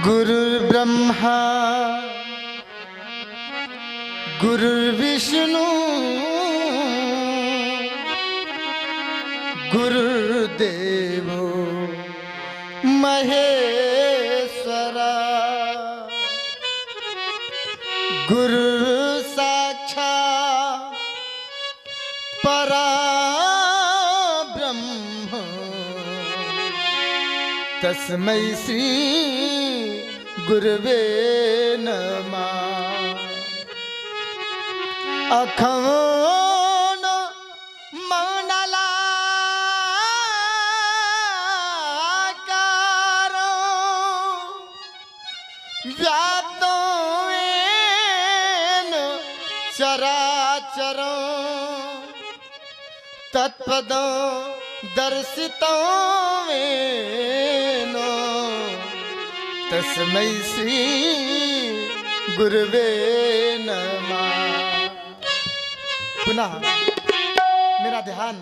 गुरुर्ब्रह्मा गुरुर्विष्णु गुरुर्देवो महेश्वरा गुरु साक्षात् परब्रह्म तस्मै श्री गुरुवे नमः। अखंड मंडलाकारो व्याप्तो येन चराचरो तत्पदो दर्शितो येन तस्मै श्री गुरुवे नमः। पुनः मेरा ध्यान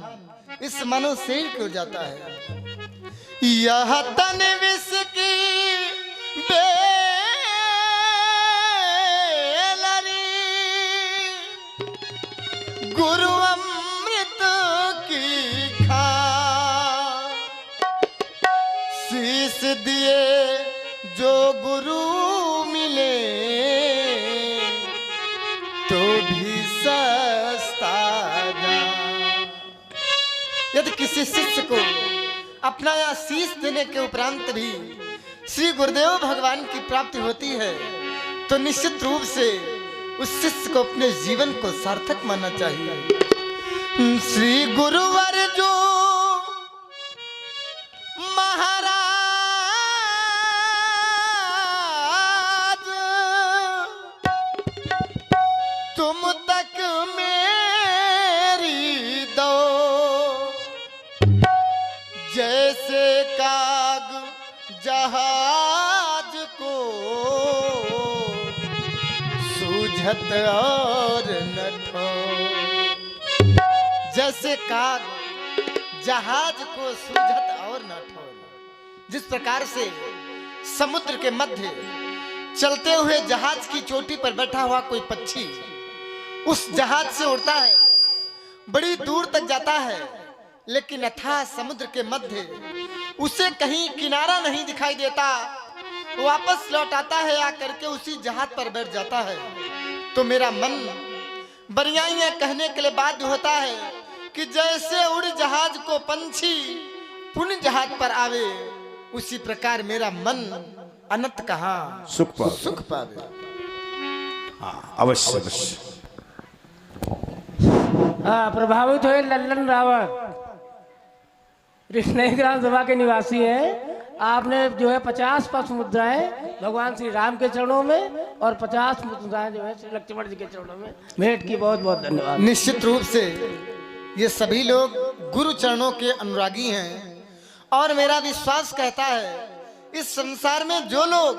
इस मनो शरीर की ओर जाता है। यह तन विष की बेलरी गुरु अमृत की खा शीश दिए जो गुरु मिले तो भी सस्ता ना। यदि किसी शिष्य को अपना या शीश देने के उपरांत भी श्री गुरुदेव भगवान की प्राप्ति होती है तो निश्चित रूप से उस शिष्य को अपने जीवन को सार्थक मानना चाहिए। श्री गुरुवर जो महाराज तुम तक मेरी दो जैसे काग जहाज को सूझत और न ठो। जैसे काग जहाज को सूझत और न ठो। जिस प्रकार से समुद्र के मध्य चलते हुए जहाज की चोटी पर बैठा हुआ कोई पक्षी उस जहाज से उड़ता है, बड़ी दूर तक जाता है, लेकिन अथाह समुद्र के मध्य उसे कहीं किनारा नहीं दिखाई देता, वापस लौट आता है, आकर के उसी जहाज पर बैठ जाता है। तो मेरा मन बरियाइयां कहने के लिए बाध्य होता है कि जैसे उड़ जहाज को पंछी पुण्य जहाज पर आवे, उसी प्रकार मेरा मन अनंत कहाँ सुख पावे। अवश्य अवश्य। हाँ, प्रभावित हुए लल्लन रावत कृष्ण ग्राम सभा के निवासी हैं। आपने जो है 50 पुष्प मुद्राएं भगवान श्री राम के चरणों में और 50 मुद्राएं जो है श्री लक्ष्मण जी के चरणों में भेंट की। बहुत बहुत धन्यवाद। निश्चित रूप से ये सभी लोग गुरु चरणों के अनुरागी हैं और मेरा विश्वास कहता है इस संसार में जो लोग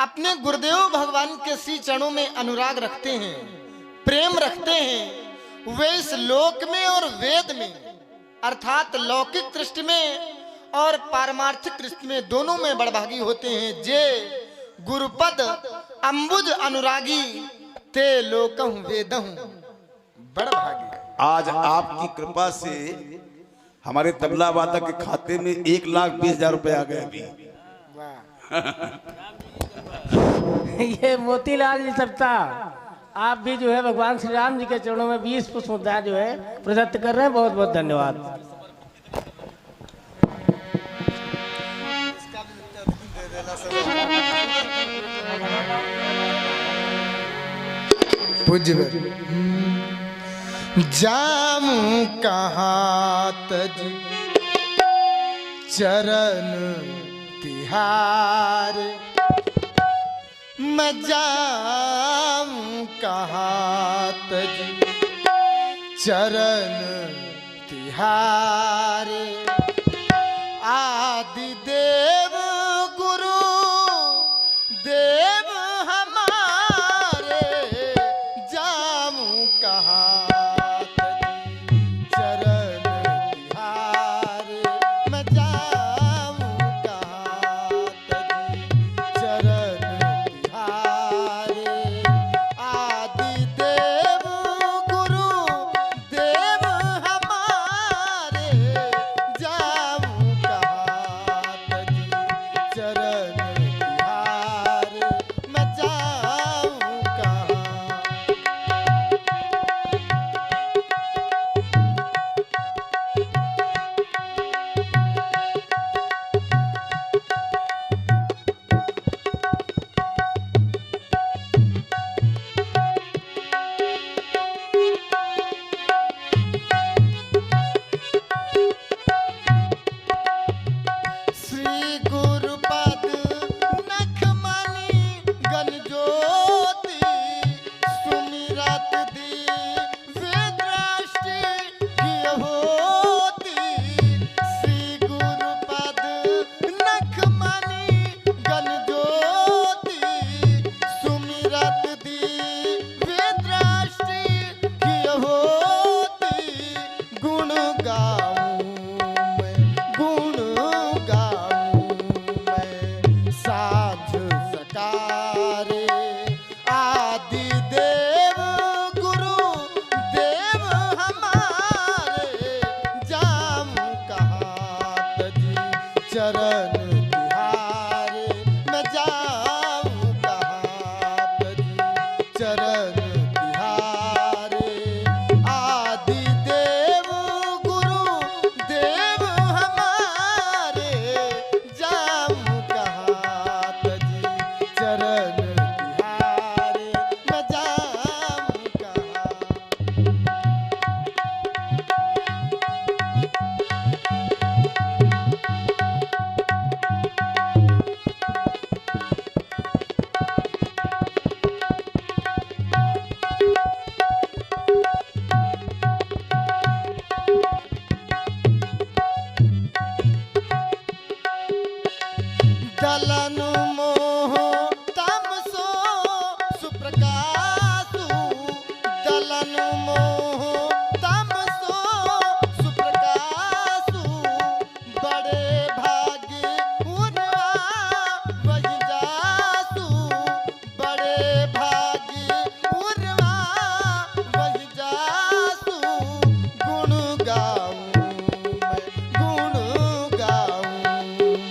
अपने गुरुदेव भगवान के श्री चरणों में अनुराग रखते हैं, प्रेम रखते हैं, वे इस लोक में और वेद में अर्थात लौकिक दृष्टि में और पारमार्थिक दृष्टि में दोनों में बड़भागी होते हैं। जे गुरुपद अंबुज अनुरागी ते लोकहु वेदहु बड़भागी। आज आपकी कृपा से हमारे तबला वादक के खाते में 1,20,000 रुपए आ गए अभी। ये मोतीलाल जी सबता आप भी जो है भगवान श्री राम जी के चरणों में 20 पुष्प मुद्राएं जो है प्रदत्त कर रहे हैं। बहुत बहुत धन्यवाद। पूज्य जामू कहाँ तज चरण तिहार मैं जाऊं कहाँ तज चरण तिहार। आदि देव गुरु देव हमारे जाऊं कहाँ तज चरण तिहार मैं जाऊं कहाँ तज चरण दलन मोह तमसो सुप्रकाशु दलन मोह तमसो सुप्रकाशु बड़े भाग्य उनवा वही जासु बड़े भाग्य उनवा वही जासु गुण गाऊं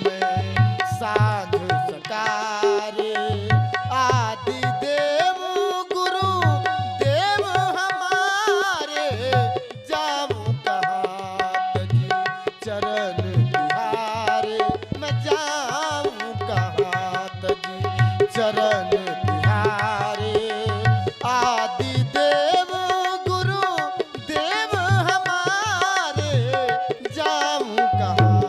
मैं साधु सकारे आदि देव गुरु देव हमारे जाऊं कहाँ तजी चरण बिहारे मैं जाऊं कहाँ तजी चरण बिहारे आदि देव गुरु देव हमारे जाऊं कहाँ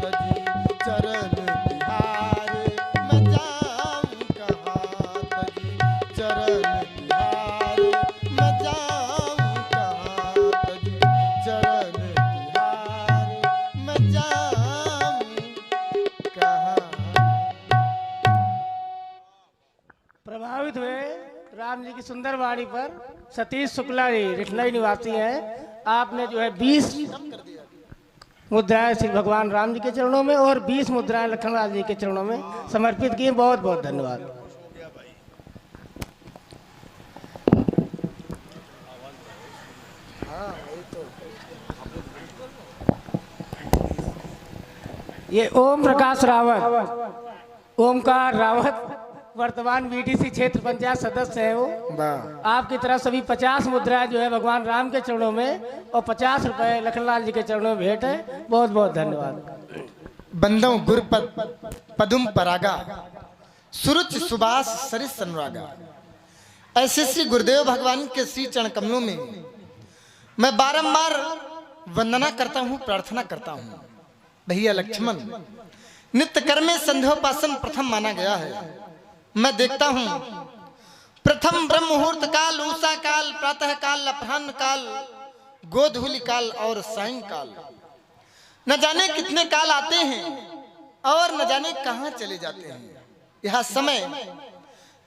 तजी चरण बिहारे मैं जाऊं कहाँ तजी चरण बिहारे मैं जाऊं कहाँ तजी चरण बिहारे मैं जाऊं कहाँ। प्रभावित हुए राम जी की सुंदर वाणी पर सतीश शुक्ला जी रिठलाई निवासी हैं। आपने जो है 20 मुद्राएं श्री भगवान राम जी के चरणों में और 20 मुद्राएं लखनलाल जी के चरणों में समर्पित की। बहुत बहुत धन्यवाद। ये ओम प्रकाश रावत, ओमकार रावत वर्तमान बीटीसी क्षेत्र पंचायत सदस्य है। वो आपकी तरफ सभी 50 मुद्राएं जो है भगवान राम के चरणों में और 50 रुपए लखनलाल जी के चरणों में भेंट है। बहुत बहुत धन्यवाद। बंदों गुरपद पदुम परागा सुरुच सुबास सरिस अनुरागा। ऐसे श्री गुरुदेव भगवान के श्री चरण कमलों में मैं बारंबार वंदना करता हूँ, प्रार्थना करता हूँ। भैया लक्ष्मण नित्य कर्म में संध्योपासन प्रथम माना गया है। मैं देखता हूँ प्रथम ब्रह्म मुहूर्त काल, उषा काल, प्रातः काल, अपराह्न काल, गोधूलि काल और सायं काल। न जाने कितने काल आते हैं और न जाने कहाँ चले जाते हैं। यह समय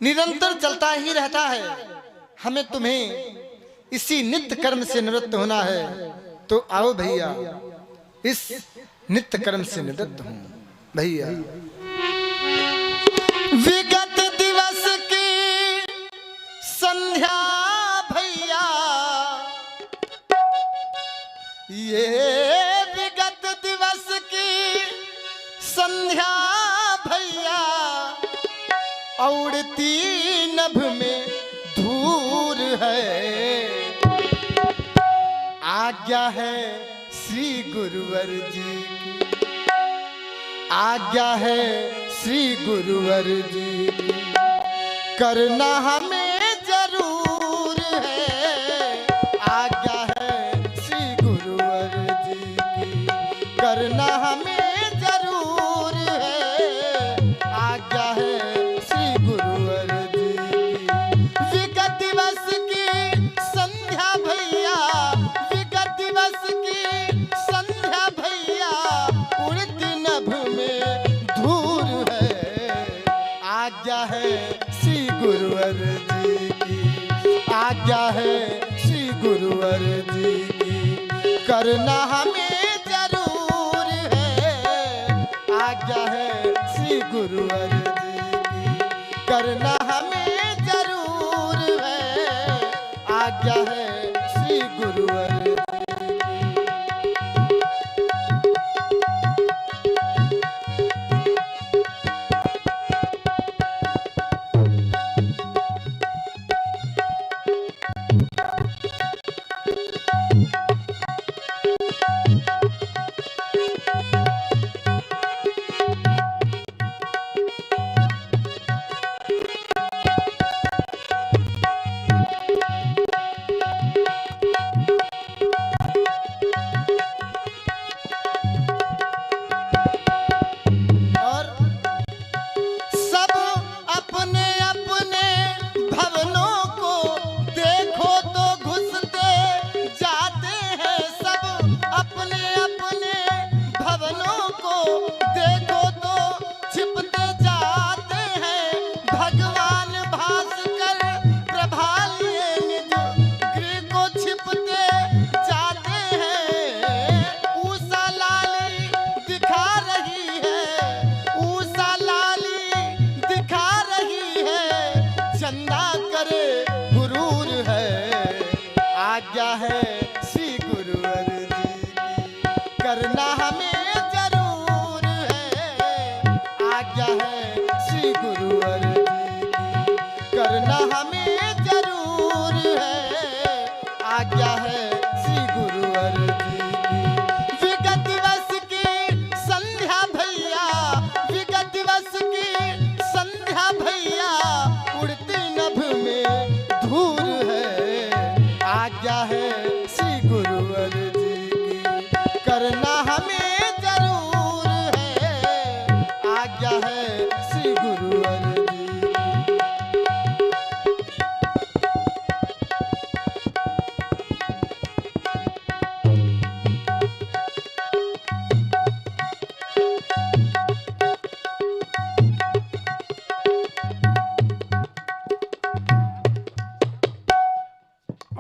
निरंतर चलता ही रहता है। हमें तुम्हें इसी नित्य कर्म से निवृत्त होना है। तो आओ भैया इस नित्य कर्म से निवृत्त हूं। भैया विगत दिवस की संध्या भैया, ये विगत दिवस की संध्या भैया, औड़ती नभ में धूर है। आज्ञा है श्री गुरुवर जी की, आज्ञा है श्री गुरुवर जी की, करना हमें जरूर है। आज्ञा है श्री गुरुवर जी की, करना हमें जरूर है। आज्ञा है श्री गुरुवर जी की। विगत दिवस की संध्या भैया, विगत दिवस की संध्या भैया, उड़ती नभ में धूर है। आज्ञा है श्री गुरुवर जी की, आज्ञा है श्री गुरुवर जी की, करना हमें जरूर है। आज्ञा है श्री गुरुवर जी की, करना हमें जरूर है। आज्ञा है श्री गुरुवर जी की। है श्री गुरुवर जी की, करना हमें जरूर है, आज्ञा है श्री गुरुवर जी की। विगत वश की संध्या भैया, विगत वश की संध्या भैया, उड़ती नभ में धूल है, आज्ञा है श्री गुरुवर जी की, करना हमें जरूर है, आज्ञा है श्री गुरुवर जी की।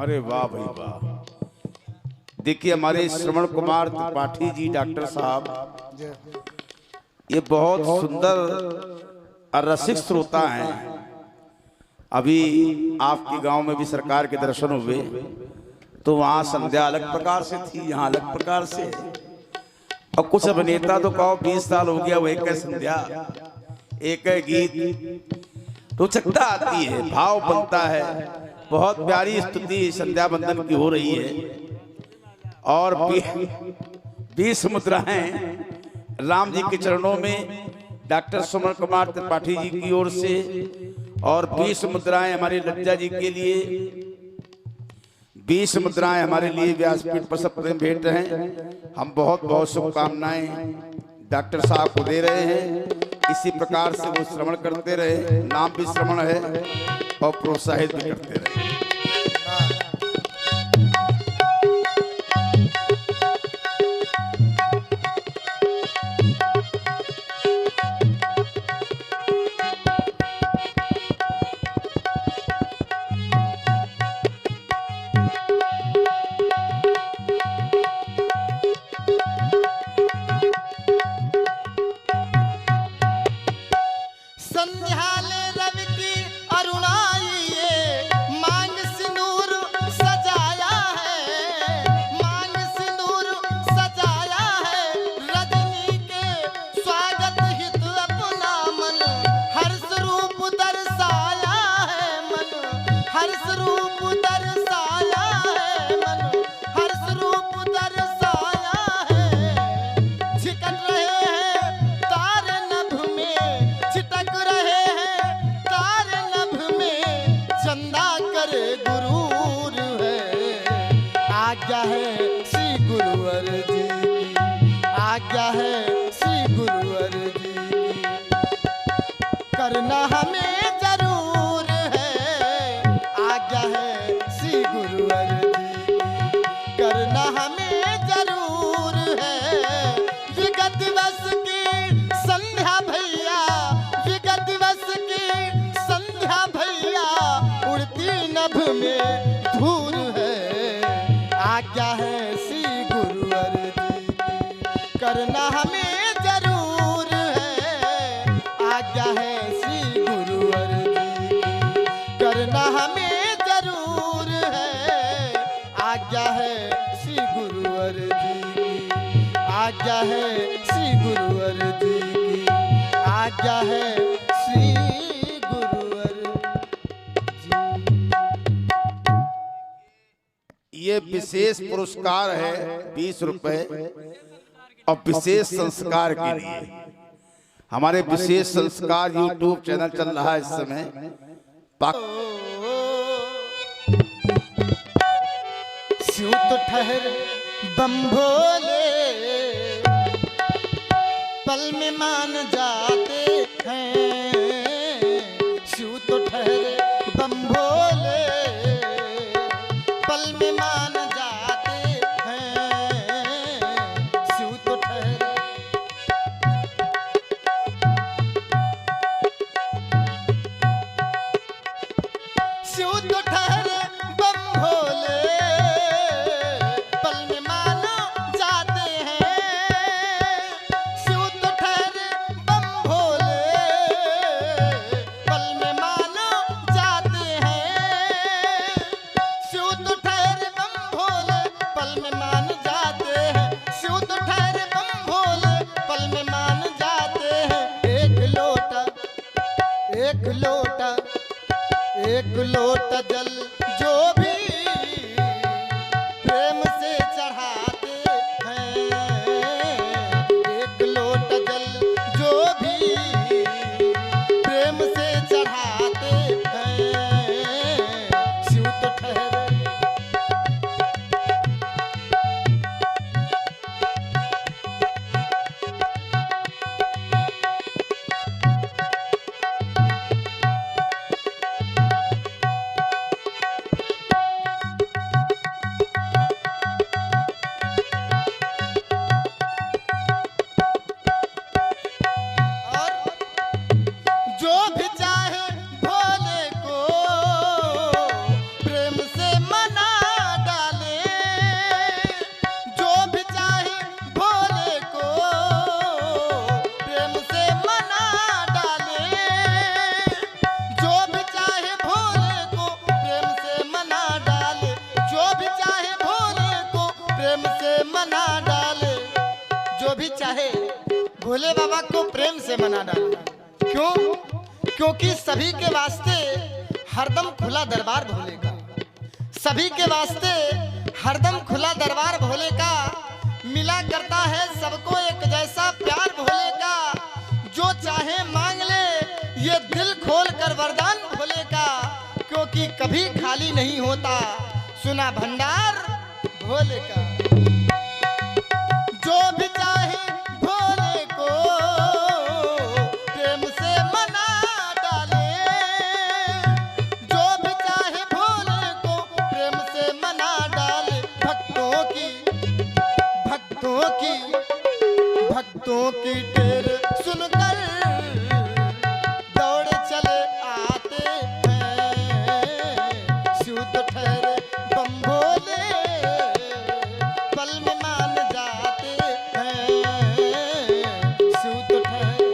अरे वाह भाई वाह। देखिए हमारे श्रवण कुमार त्रिपाठी जी डॉक्टर साहब, ये बहुत सुंदर और रसिक श्रोता हैं। अभी आपके गांव में भी सरकार के दर्शन हुए तो वहाँ संध्या अलग प्रकार से थी, यहाँ अलग प्रकार से। और कुछ अभिनेता तो कहो 20 साल हो गया वो एक है संध्या, एक है गीत, रोचकता आती है, भाव बनता है। बहुत प्यारी स्तुति संध्या बंदन की हो रही है। और 20 मुद्राएं राम जी के चरणों में डॉक्टर श्रवण कुमार त्रिपाठी जी की ओर से, और 20 मुद्राएं हमारे लज्जा जी के लिए, 20 मुद्राएं हमारे लिए व्यासपीठ पर सब प्रेम भेंट हैं। हम बहुत बहुत शुभकामनाएं डॉक्टर साहब को दे रहे हैं। इसी प्रकार से वो श्रवण करते रहे, नाम भी श्रवण है और प्रोत्साहित भी करते रहे। संध्याले रवि की अरुणाई ये, मांग सिंदूर सजाया है, मांग सिंदूर सजाया है, रजनी के स्वागत हित अपना मन, हर्ष रूप दर्शाया है मन, हर्ष रूप दर्शाया है मन, हर्ष रूप दर्शाया है। छिटक रहे हैं तारे नभ में, छिटक रहे हैं तारे नभ में, चंदा करे गुरूर है, आज्ञा है श्री गुरुवर जी की, आज्ञा है श्री गुरुवर जी की, करना हमें जरूर है, आज्ञा है श्री गुरुवर जी की, करना हमें जरूर है। विगत वश की संध्या भैया, विगत वश की संध्या भैया, उड़ती नभ में धूल है, आज्ञा है श्री गुरुवर जी की, करना हमें जरूर है, आज्ञा है श्री गुरुवर जी की, करना हमें जरूर है, आज्ञा है श्री गुरुवर जी की, आज्ञा है श्री गुरुवर जी की, आज्ञा है श्री गुरुवर जी। ये विशेष पुरस्कार है 20 रुपए, और विशेष संस्कार के लिए हमारे विशेष संस्कार YouTube चैनल चल रहा है इस समय। शिव तो ठहर बम भोले, पल में मान जाते हैं, शिव तो ठहर बम भोले, पल में मान जाते हैं, शिव तो ठहर। शिव तो ठहरे बम भोले, पल में मान जाते हैं, शिव तो ठहरे बम भोले, एक लोटा जल जो भी प्रेम से चढ़ाते हैं, एक लोटा जल जो भी प्रेम से चढ़ाते हैं, शिव तो ठहरे। भोले बाबा को प्रेम से मना डाले। क्यों? क्योंकि सभी के वास्ते हरदम खुला दरबार भोले का, सभी के वास्ते हरदम खुला दरबार भोले का मिला करता है। सबको एक जैसा प्यार भोले का, जो चाहे मांग ले ये दिल खोल कर वरदान भोले का, क्योंकि कभी खाली नहीं होता सुना भंडार भोले का। जो भी चाहे भोले को प्रेम से मना डाले, जो भी चाहे भोले को प्रेम से मना डाले। भक्तों की टेर सुनकर दौड़ चले आते हैं, शिव तो ठहरे बम भोले पल में मान जाते हैं, शिव तो ठहरे।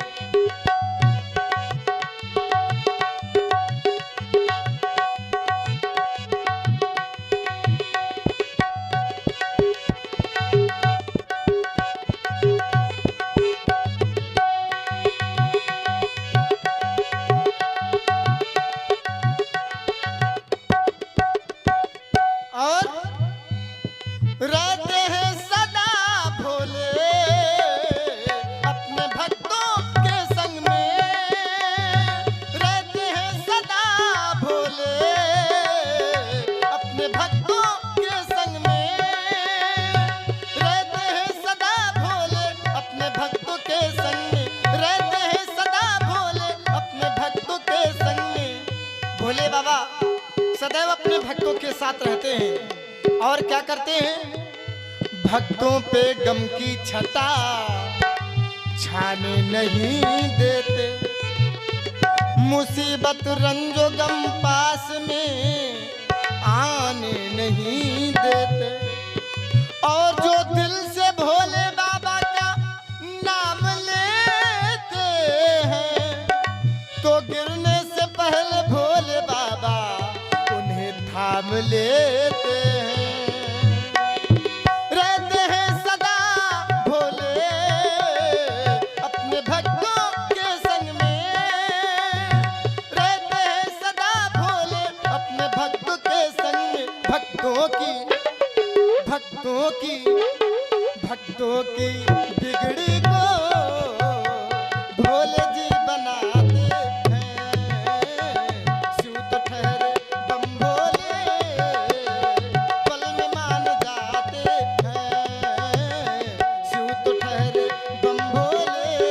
रहते हैं सदा भोले अपने भक्तों के संग में, रहते हैं सदा भोले अपने भक्तों के संग में, रहते हैं सदा भोले अपने भक्तों के संग में, रहते हैं सदा भोले अपने भक्तों के संग में। भोले बाबा सदैव अपने भक्तों के साथ रहते हैं और क्या करते हैं? भक्तों पे गम की छटा छाने नहीं देते, मुसीबत रंजो गम पास में आने नहीं देते। और जो दिल से भोले बाबा का नाम लेते हैं, तो गिरने से पहले भोले बाबा उन्हें थाम लेते हैं। रहते हैं सदा भोले अपने भक्तों के संग में, रहते हैं सदा भोले अपने भक्तों के संग में। भक्तों की बिगड़ी को भोले जी बनाते हैं, शिव तो ठहरे बम भोले पल में मान जाते हैं, शिव तो ठहरे बम भोले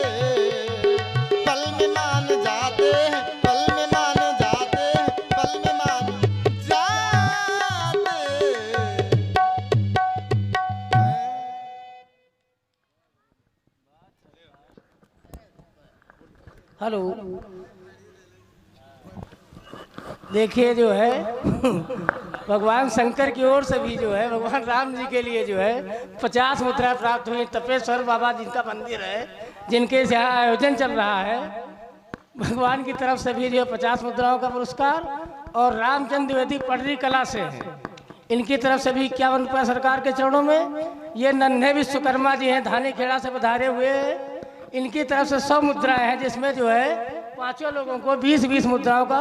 पल में मान जाते हैं, पल में मान जाते हैं, पल में मान जाते हैं। हेलो, देखिए जो है भगवान शंकर की ओर से भी जो है भगवान राम जी के लिए जो है 50 मुद्रा प्राप्त हुई। तपेश्वर बाबा जिनका मंदिर है, जिनके यहाँ आयोजन चल रहा है, भगवान की तरफ से भी जो है 50 मुद्राओं का पुरस्कार, और रामचंद्र द्विवेदी पटरी कला से है, इनकी तरफ से भी 51 रुपया सरकार के चरणों में। ये नन्हे विश्वकर्मा जी हैं, धानी खेड़ा से पधारे हुए हैं, इनकी तरफ से 100 मुद्राएं हैं, जिसमें जो है पांचों लोगों को 20-20 मुद्राओं का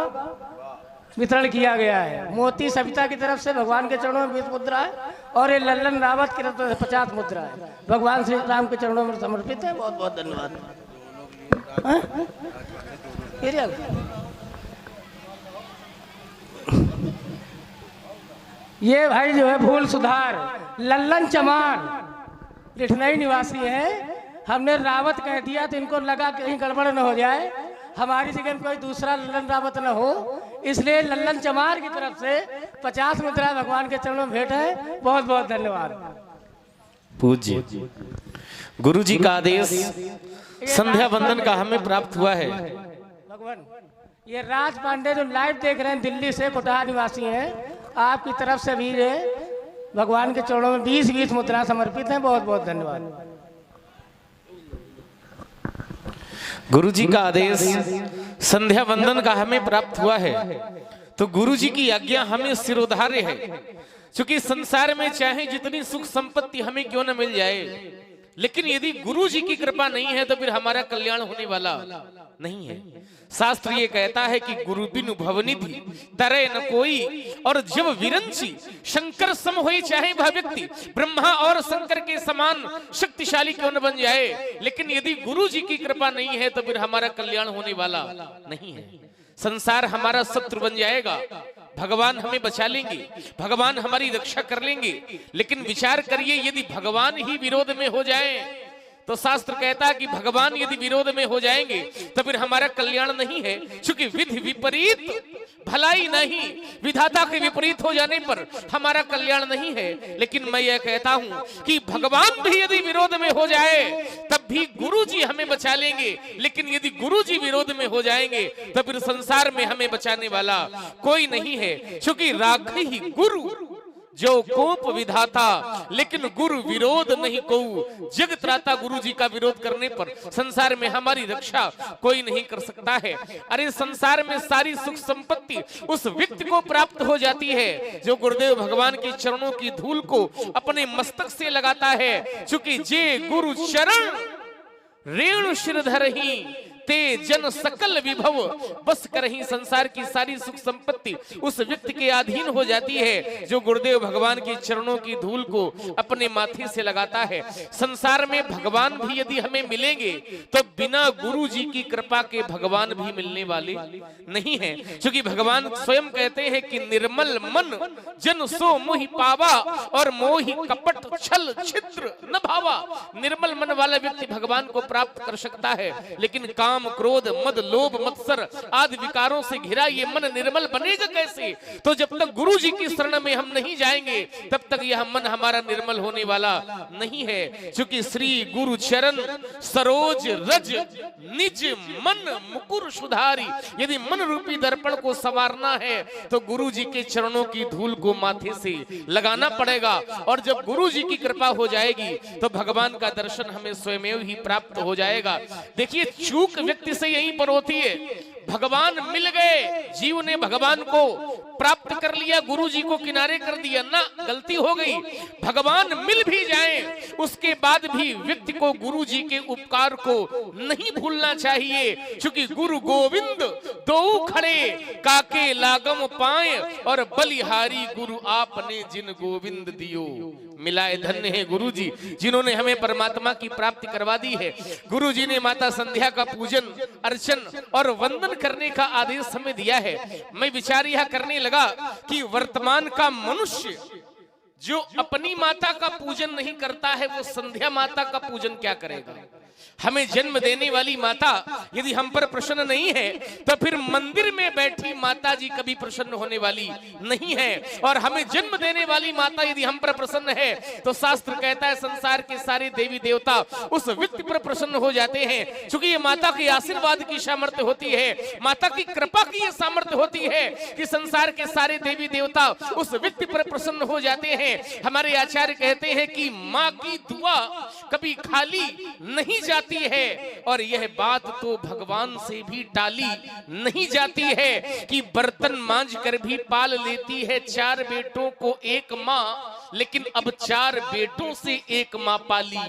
वितरण किया गया है। मोती सविता की तरफ से भगवान के चरणों में 20 मुद्रा है और ये लल्लन रावत की तरफ से 50 मुद्रा है। भगवान श्री राम के चरणों में समर्पित है। बहुत बहुत धन्यवाद। ये भाई जो है भूल सुधार लल्लन चमार रिठनई निवासी है। हमने रावत कह दिया तो इनको लगा कहीं गड़बड़ न हो जाए, हमारी जगह कोई दूसरा लल्लन रावत न हो, इसलिए लल्लन चमार की तरफ से 50 मुद्रा भगवान के चरणों में भेंट है। बहुत बहुत धन्यवाद। पूज्य गुरु जी का आदेश संध्या वंदन का हमें प्राप्त हुआ है। भगवान ये राज पांडे जो लाइव देख रहे हैं दिल्ली से कोटाहा निवासी हैं, आपकी तरफ से भी भगवान के चरणों में 20-20 मुद्रा समर्पित है। बहुत बहुत धन्यवाद। गुरु जी का आदेश संध्या वंदन का हमें प्राप्त हुआ है, तो गुरु जी की आज्ञा हमें सिरोधार्य है। क्योंकि संसार में चाहे जितनी सुख संपत्ति हमें क्यों न मिल जाए, लेकिन यदि गुरु जी की कृपा नहीं है तो फिर हमारा कल्याण होने वाला नहीं है। शास्त्र ये कहता है कि गुरु बिनु भवनिधि तरे न कोई, और जब विरंची शंकर सम होई चाहे वह व्यक्ति ब्रह्मा और शंकर के समान शक्तिशाली क्यों न बन जाए, लेकिन यदि गुरु जी की कृपा नहीं है तो फिर हमारा कल्याण होने वाला नहीं है। संसार हमारा शत्रु बन जाएगा, भगवान हमें बचा लेंगे, भगवान हमारी रक्षा कर लेंगे, लेकिन विचार करिए यदि भगवान ही विरोध में हो जाए तो शास्त्र कहता है कि भगवान यदि विरोध में हो जाएंगे तो फिर हमारा कल्याण नहीं है। क्योंकि विधि विपरीत भलाई नहीं, विधाता के विपरीत हो जाने पर हमारा कल्याण नहीं है। लेकिन मैं यह कहता हूं कि भगवान भी यदि विरोध में हो जाए तब भी गुरु जी हमें बचा लेंगे, लेकिन यदि गुरु जी विरोध में हो जाएंगे तो फिर संसार में हमें बचाने वाला कोई नहीं है। क्योंकि राखी ही गुरु जो कोप विधाता, लेकिन गुरु विरोध नहीं को। जग त्राता गुरु जी का विरोध करने पर संसार में हमारी रक्षा कोई नहीं कर सकता है। अरे संसार में सारी सुख संपत्ति उस व्यक्ति को प्राप्त हो जाती है जो गुरुदेव भगवान के चरणों की धूल को अपने मस्तक से लगाता है। चूंकि जे गुरु चरण रेणु शिरधर ही ते जन सकल विभव बस करही, संसार की सारी सुख संपत्ति उस व्यक्ति के अधीन हो जाती है जो गुरुदेव भगवान के चरणों की धूल को अपने माथे से लगाता है। संसार में भगवान भी यदि हमें मिलेंगे तो बिना गुरु जी की कृपा के भगवान भी मिलने वाले नहीं है। क्योंकि भगवान स्वयं कहते हैं कि निर्मल मन जन सो मोहि पावा और मोहि कपट छल छिद्र न भावा। निर्मल मन वाला व्यक्ति भगवान को प्राप्त कर सकता है, लेकिन काम क्रोध मद लोभ मत्सर आदि विकारों से घिरा ये मन निर्मल बनेगा कैसे? तो जब तक गुरु जी की शरण में हम नहीं जाएंगे तब तक यह मन हमारा निर्मल होने वाला नहीं है। क्योंकि श्री गुरु चरण सरोज रज निज मन मुकुर सुधारी। यदि मन रूपी दर्पण को संवारना है तो गुरु जी के चरणों की धूल को माथे से लगाना पड़ेगा, और जब गुरु जी की कृपा हो जाएगी तो भगवान का दर्शन हमें स्वयं ही प्राप्त हो जाएगा। देखिए चूक व्यक्ति से यहीं पर होती है। भगवान मिल गए, जीव ने भगवान को प्राप्त कर लिया, गुरु जी को किनारे कर दिया ना, गलती हो गई। भगवान मिल भी जाए उसके बाद भी व्यक्ति को गुरु जी के उपकार को नहीं भूलना चाहिए। क्योंकि गुरु गोविंद दो खड़े काके लागम पाए, और बलिहारी गुरु आपने जिन गोविंद दियो मिलाए। धन्य है गुरु जी जिन्होंने हमें परमात्मा की प्राप्ति करवा दी है। गुरु जी ने माता संध्या का पूजन अर्चन और वंदन करने का आदेश हमें दिया है। मैं विचार यह करने लगा कि वर्तमान का मनुष्य जो अपनी माता का पूजन नहीं करता है वो संध्या माता का पूजन क्या करेगा? हमें जन्म देने वाली माता यदि हम पर प्रसन्न नहीं है तो फिर मंदिर में बैठी माता जी कभी प्रसन्न होने वाली नहीं है। और हमें जन्म देने वाली माता यदि हम पर प्रसन्न है तो शास्त्र कहता है संसार के सारे देवी देवता उस व्यक्ति पर प्रसन्न हो जाते हैं। क्योंकि ये माता के आशीर्वाद की सामर्थ्य होती है, माता की कृपा की ये सामर्थ्य होती है कि संसार के सारे देवी देवता उस व्यक्ति पर प्रसन्न हो जाते हैं। हमारे आचार्य कहते हैं कि माँ की दुआ कभी खाली नहीं जाती है, और यह बात तो भगवान से भी टाली नहीं जाती है कि बर्तन मांझ कर भी पाल लेती है 4 बेटों को एक माँ, लेकिन अब 4 बेटों से एक मां पाली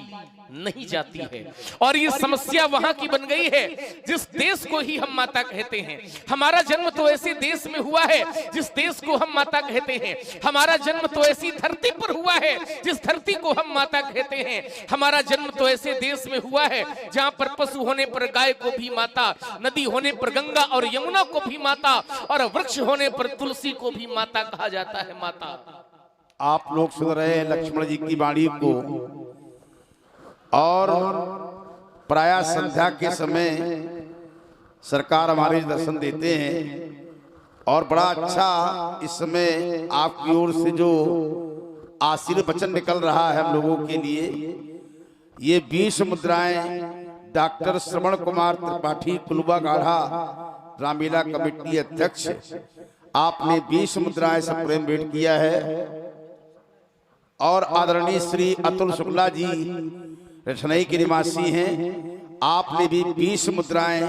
नहीं जाती है। और ये समस्या वहां की बन गई है जिस देश को ही हम माता कहते हैं। हमारा जन्म तो ऐसे देश में हुआ है जिस देश को हम माता कहते हैं। हमारा जन्म तो ऐसी धरती पर हुआ है जिस धरती को हम माता कहते हैं। हमारा जन्म तो ऐसे देश में हुआ है जहां पर पशु होने पर गाय को भी माता, नदी होने पर गंगा और यमुना को भी माता, और वृक्ष होने पर तुलसी को भी माता कहा जाता है। माता, आप लोग सुन रहे हैं लक्ष्मण जी की वाणी को, और प्रायः संध्या के समय सरकार हमारे दर्शन देते हैं, और बड़ा अच्छा इस समय आपकी ओर से जो आशीर्वचन निकल रहा है हम लोगों के लिए, ये 20 मुद्राएं डॉक्टर श्रवण कुमार त्रिपाठी कुलबा गाढ़ा रामलीला कमेटी अध्यक्ष, आपने 20 मुद्राएं से प्रेम भेंट किया है। और आदरणीय श्री अतुल शुक्ला जी रठनई के निवासी हैं, आपने भी 20 मुद्राएं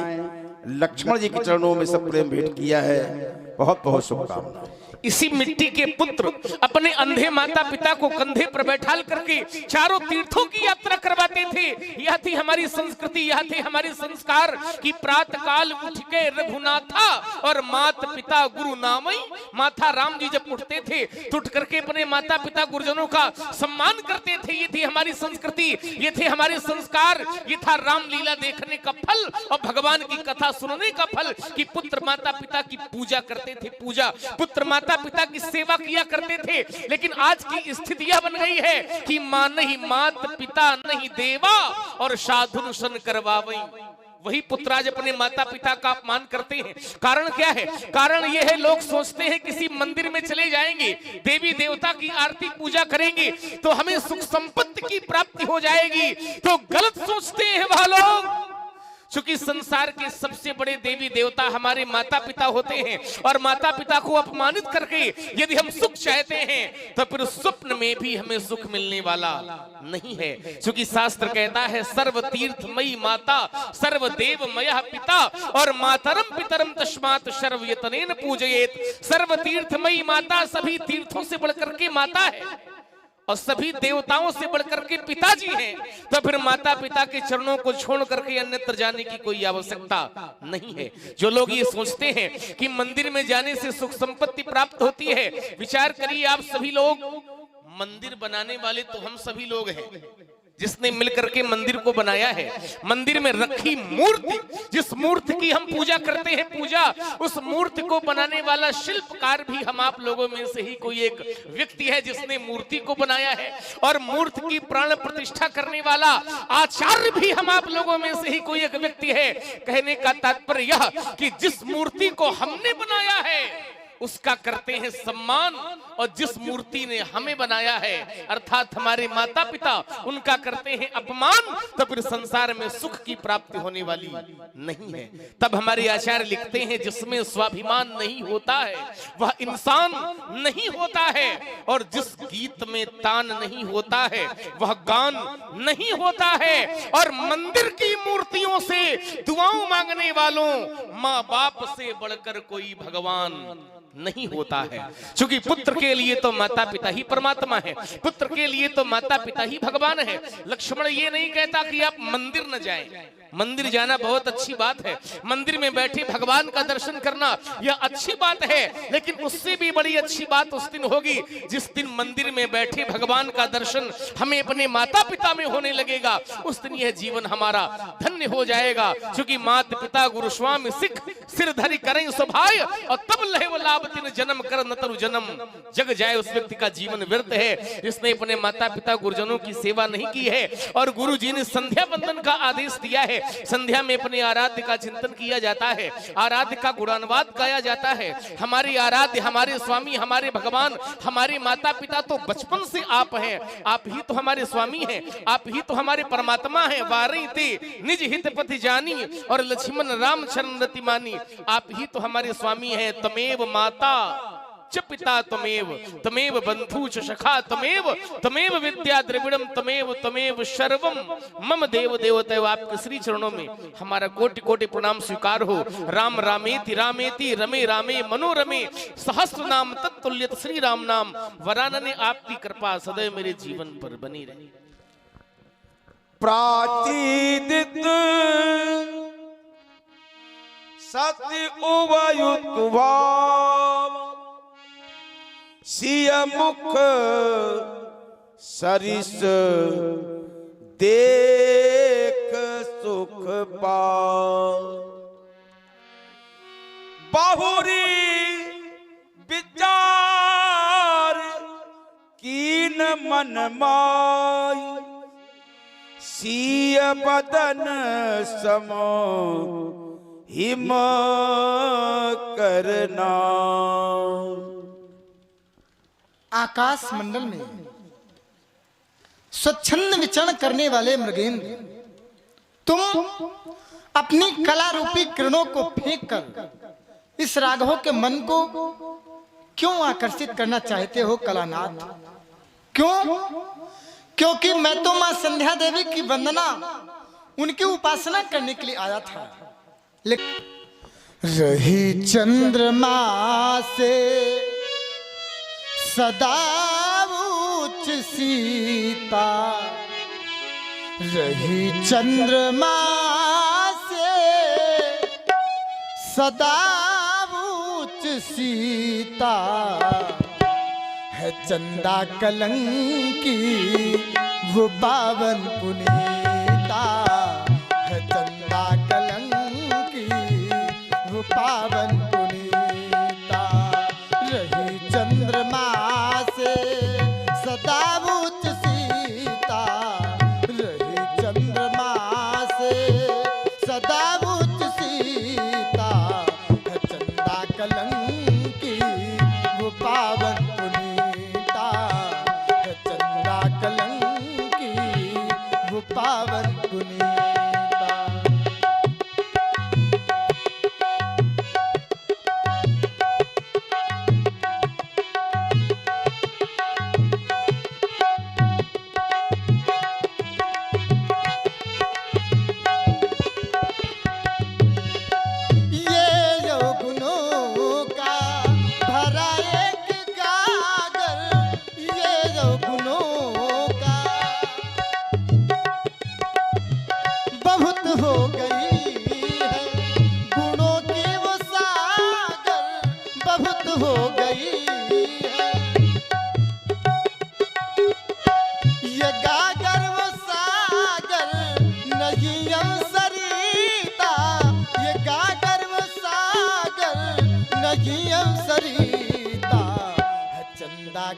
लक्ष्मण जी के चरणों में सब प्रेम भेंट किया है। बहुत बहुत शुभकामनाएं। इसी मिट्टी के पुत्र अपने अंधे माता पिता को कंधे पर बैठाल करके चारों तीर्थों की यात्रा करवाते थे। यह थी हमारी संस्कृति, यह थे हमारे संस्कार कि प्रातः काल उठ के रघुनाथा और मात पिता गुरु नामई। माता राम जी जब उठते थे तो उठ करके अपने माता पिता गुरुजनों का सम्मान करते थे। ये थी हमारी संस्कृति, ये थे हमारे संस्कार, ये था रामलीला देखने का फल और भगवान की कथा सुनने का फल कि पुत्र माता पिता की पूजा करते थे। पूजा, पुत्र माता पिता की सेवा किया करते थे। लेकिन आज की स्थिति यह बन गई है कि मां नहीं मात पिता नहीं देवा और साधु सन करवावई। वही पुत्र आज अपने माता पिता का अपमान करते हैं। कारण क्या है? कारण यह है, लोग सोचते हैं किसी मंदिर में चले जाएंगे, देवी देवता की आरती पूजा करेंगे तो हमें सुख संपत्ति की प्राप्ति हो जाएगी। तो गलत सोचते हैं वह लोग, क्योंकि संसार के सबसे बड़े देवी देवता हमारे माता पिता होते हैं। और माता पिता को अपमानित करके यदि हम सुख चाहते हैं तो फिर स्वप्न में भी हमें सुख मिलने वाला नहीं है। क्योंकि शास्त्र कहता है सर्व तीर्थमयी माता सर्वदेव मयः पिता और मातरम पितरम तस्मात् सर्वयतनेन पूजयेत। सर्व तीर्थमयी माता सभी तीर्थों से बढ़कर के माता है और सभी देवताओं से बढ़कर के पिताजी हैं। तो फिर माता पिता के चरणों को छोड़ करके अन्यत्र जाने की कोई आवश्यकता नहीं है। जो लोग ये सोचते हैं कि मंदिर में जाने से सुख संपत्ति प्राप्त होती है, विचार करिए आप सभी लोग, मंदिर बनाने वाले तो हम सभी लोग हैं। जिसने मिलकर के मंदिर को बनाया है, मंदिर में रखी मूर्ति, जिस मूर्ति की हम पूजा करते हैं पूजा, उस मूर्ति को बनाने वाला शिल्पकार भी हम आप लोगों में से ही कोई एक व्यक्ति है जिसने मूर्ति को बनाया है। और मूर्ति की प्राण प्रतिष्ठा करने वाला आचार्य भी हम आप लोगों में से ही कोई एक व्यक्ति है। कहने का तात्पर्य यह कि जिस मूर्ति को हमने बनाया है उसका करते हैं सम्मान, और जिस मूर्ति ने हमें बनाया है अर्थात हमारे माता पिता, उनका करते हैं अपमान, तो फिर संसार में सुख की प्राप्ति होने वाली नहीं है। तब हमारे आचार्य लिखते हैं जिसमें स्वाभिमान नहीं होता है वह इंसान नहीं होता है, और जिस गीत में तान नहीं होता है वह गान नहीं होता है, और मंदिर की मूर्तियों से दुआओं मांगने वालों माँ बाप से बढ़कर कोई भगवान नहीं होता है। क्योंकि पुत्र के लिए तो माता पिता ही परमात्मा है, पुत्र के लिए तो माता पिता ही भगवान है। लक्ष्मण ये नहीं कहता कि आप मंदिर न जाएं, मंदिर जाना बहुत अच्छी बात है, मंदिर में बैठे भगवान का दर्शन करना यह अच्छी बात है, लेकिन उससे भी बड़ी अच्छी बात उस दिन होगी जिस दिन मंदिर में बैठे भगवान का दर्शन हमें अपने माता पिता में होने लगेगा। उस दिन यह जीवन हमारा धन्य हो जाएगा। क्योंकि मात पिता गुरु स्वामी सिख सिर धरि करें सुभाय और तब लहे वो लाभ दिन जन्म कर न तरु जन्म जग जाए। उस व्यक्ति का जीवन व्यर्थ है जिसने अपने माता पिता गुरुजनों की सेवा नहीं की है। और गुरु जी ने संध्या बंदन का आदेश दिया है। संध्या में अपने आराध्य का चिंतन किया जाता है, आराध्य का गुणानुवाद गाया जाता है। हमारे आराध्य, हमारे स्वामी, हमारे भगवान, हमारे माता पिता तो बचपन से आप हैं, आप ही तो हमारे स्वामी हैं, आप ही तो हमारे परमात्मा हैं। वारई ते निज हित पति जानी और लक्ष्मण राम चरण रति मानी, आप ही तो हमारे स्वामी हैं। तमेव माता च पिता तमेव तमेव बंधु च सखा तमेव तमेव विद्या द्रविड़म तमेव तमेव सर्वम मम देव देवतैव। आपके श्री चरणों में हमारा कोटि कोटि प्रणाम स्वीकार हो। राम रामेति रामेति रमे रामे मनोरमे सहस्र नाम तत्तुल्यत श्री राम नाम। वरानने आपकी कृपा सदैव मेरे जीवन पर बनी रहे। प्राचीदित सत्य उभयुत भाव सिय मुख सरिस देख सुख पाओ। बहुरी विचार कीन मन माई सिय बदन समो हिम करना। आकाश मंडल में स्वच्छंद विचरण करने वाले मृगेंद्र, तुम अपनी कला रूपी किरणों को फेंक कर इस राघवों के मन को क्यों आकर्षित करना चाहते हो कलानाथ? क्यों? क्योंकि मैं तो मां संध्या देवी की वंदना, उनकी उपासना करने के लिए आया था। लेकिन रही चंद्रमा से सदा उच्च सीता, रही चंद्रमा से सदा उच्च सीता, है चंदा कलंकी वो पावन पुनीता, है चंदा कलंकी वो पावन पुनीता। रही चंद्रमा से सदा उच्च सीता, रही चंद्रमा से सदा उच्च सीता, है चंदा कलंकी वो पावन पुनीता, है चंदा कलंकी वो पावन पुनीता।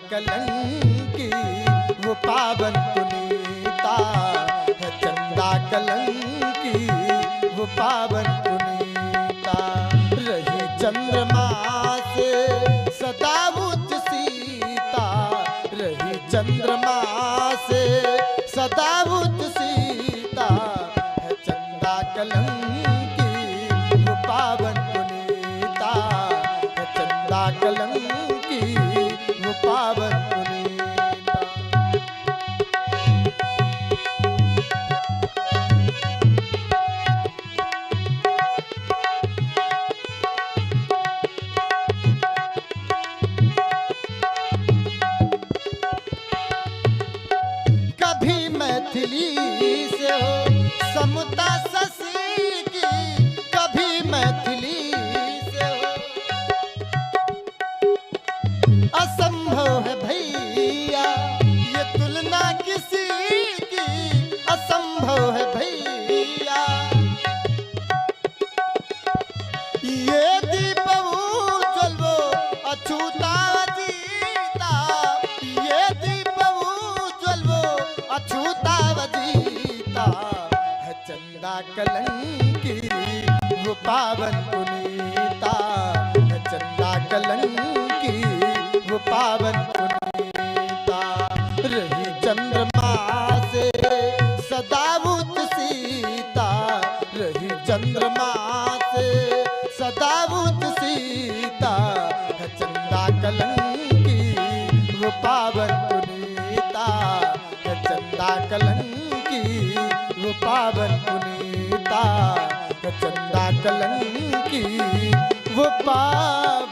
कलंकी वो पावन पुनीता, है चंदा कलंकी वो पावन पुनीता। रही चंद्रमा से सदा उच्च सीता, रही चंद्रमा से सदा उच्च सीता, है चंदा कलंकी वो पावन पुनीता, है चंदा कलंकी वो पावन पुनीता। कभी मैथिली से हो समता शशि की, कभी मैथिली से हो असंभव है भैया ये तुलना किसी की, असंभव है भैया ये दीप उज्ज्वल वो अछूता जीता, ये दीप उज्ज्वल वो अछूता जीता, है चंदा कलंकी वो पावन पुनीता, है चंदा कलंकी वो पावन पुनीता। रही चंद्रमा से सदा उच्च सीता, रही चंद्रमा से सदा उच्च सीता, है चंदा कलंकी चंदा कलंकी वो पाप